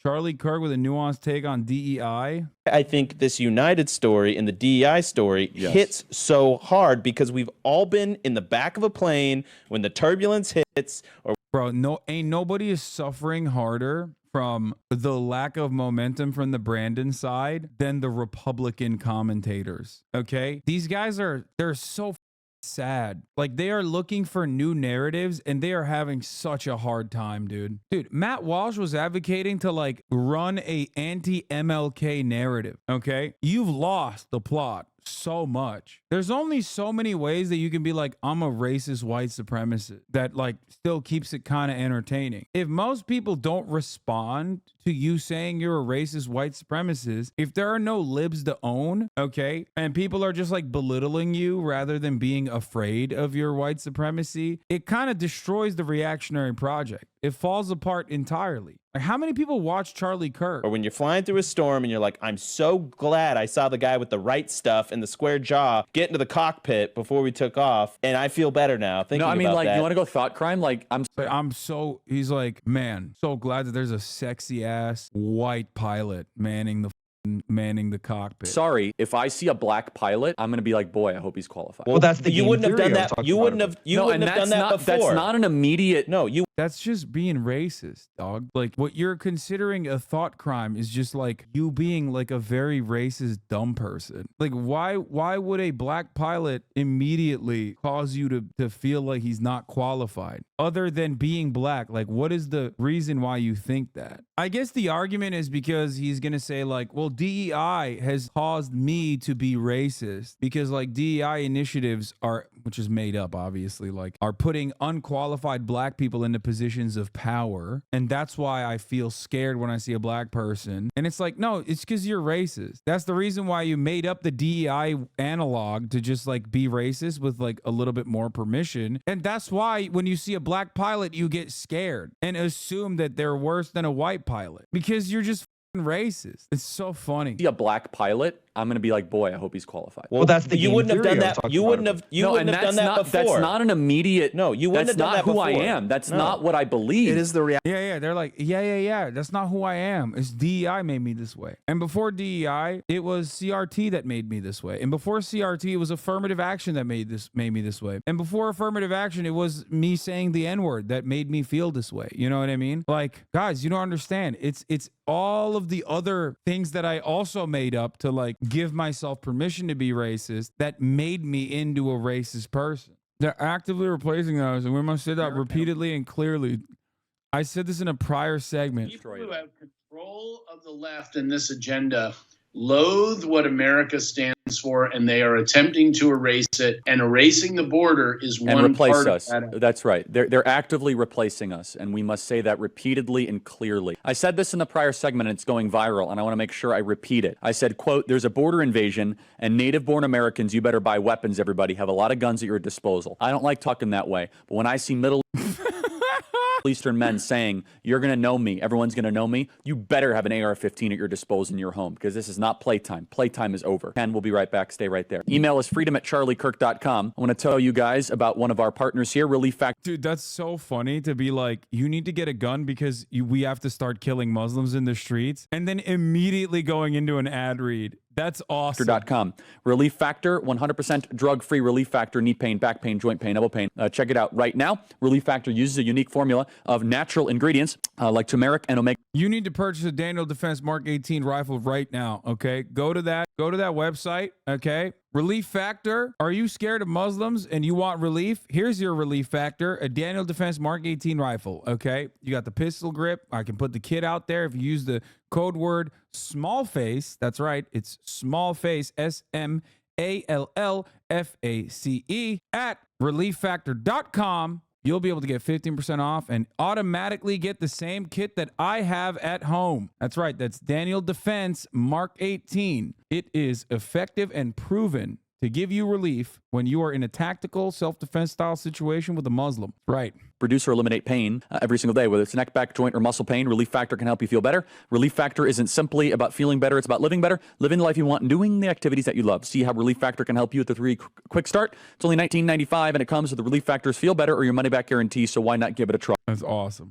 Charlie Kirk with a nuanced take on DEI. I think this United story and the DEI story hits so hard because we've all been in the back of a plane when the turbulence hits. Or Bro, ain't nobody is suffering harder from the lack of momentum from the Brandon side than the Republican commentators. Okay, these guys they're so sad. Like, they are looking for new narratives and they are having such a hard time, dude. Matt Walsh was advocating to like run a anti-MLK narrative. Okay, you've lost the plot so much. There's only so many ways that you can be like, I'm a racist white supremacist, that like still keeps it kind of entertaining. If most people don't respond to you saying you're a racist white supremacist, if there are no libs to own, okay, and people are just like belittling you rather than being afraid of your white supremacy, it kind of destroys the reactionary project. It falls apart entirely. Like, how many people watch Charlie Kirk? Or when you're flying through a storm and you're like, I'm so glad I saw the guy with the right stuff and the square jaw get into the cockpit before we took off, and I feel better now. No, I mean, like, you want to go thought crime? Like, he's like, man, so glad that there's a sexy ass white pilot manning the cockpit. Sorry, if I see a black pilot, I'm gonna be like, boy, I hope he's qualified. Well, that's the you wouldn't have done that. You wouldn't have done that before. That's not an immediate. No, that's just being racist, dog. Like, what you're considering a thought crime is just like you being like a very racist dumb person. Like, why would a black pilot immediately cause you to feel like he's not qualified other than being black? Like, what is the reason why you think that? I guess the argument is because he's gonna say like, well, DEI has caused me to be racist because like DEI initiatives are, which is made up obviously, like are putting unqualified black people into positions of power, and that's why I feel scared when I see a black person. And it's like, no, it's because you're racist. That's the reason why you made up the DEI analog to just like be racist with like a little bit more permission. And that's why when you see a black pilot, you get scared and assume that they're worse than a white pilot because you're just racist. It's so funny. See a black pilot, I'm gonna be like, boy, I hope he's qualified. Well, that's the you wouldn't have done that. You wouldn't have done that before. That's not an immediate. No, you wouldn't have done that before. That's not who I am. That's not what I believe. It is the reality. Yeah. They're like, yeah. That's not who I am. It's DEI made me this way. And before DEI, it was CRT that made me this way. And before CRT, it was affirmative action that made me this way. And before affirmative action, it was me saying the N-word that made me feel this way. You know what I mean? Like, guys, you don't understand. It's all of the other things that I also made up to like give myself permission to be racist that made me into a racist person. They're actively replacing us, and we must say that repeatedly and clearly. I said this in a prior segment. People who have control of the left in this agenda loathe what America stands for, and they are attempting to erase it. And erasing the border is one part of that. That's right. They're actively replacing us, and we must say that repeatedly and clearly. I said this in the prior segment, and it's going viral, and I want to make sure I repeat it. I said, quote, there's a border invasion, and native-born Americans, you better buy weapons, everybody, have a lot of guns at your disposal. I don't like talking that way, but when I see Middle Eastern men saying, you're going to know me, everyone's going to know me, you better have an AR-15 at your disposal in your home, because this is not playtime. Playtime is over. And we'll be right back. Stay right there. Email is freedom@charliekirk.com. I want to tell you guys about one of our partners here, Relief Factor. Dude, that's so funny to be like, you need to get a gun because we have to start killing Muslims in the streets, and then immediately going into an ad read. That's awesome. Relief Factor, 100% drug-free Relief Factor, knee pain, back pain, joint pain, elbow pain. Check it out right now. Relief Factor uses a unique formula of natural ingredients like turmeric and omega. You need to purchase a Daniel Defense Mark 18 rifle right now, okay? Go to that website, okay? Relief Factor. Are you scared of Muslims and you want relief? Here's your Relief Factor, a Daniel Defense Mark 18 rifle, okay? You got the pistol grip. I can put the kit out there if you use the code word small face. That's right. It's small face, SMALLFACE at relieffactor.com. You'll be able to get 15% off and automatically get the same kit that I have at home. That's right. That's Daniel Defense Mark 18. It is effective and proven to give you relief when you are in a tactical self-defense style situation with a Muslim. Right. Reduce or eliminate pain every single day, whether it's neck, back, joint, or muscle pain. Relief Factor can help you feel better. Relief Factor isn't simply about feeling better. It's about living better, living the life you want, and doing the activities that you love. See how Relief Factor can help you with the 3 quick start. It's only $19.95, and it comes with the Relief Factor's Feel Better or Your Money Back guarantee, so why not give it a try? That's awesome.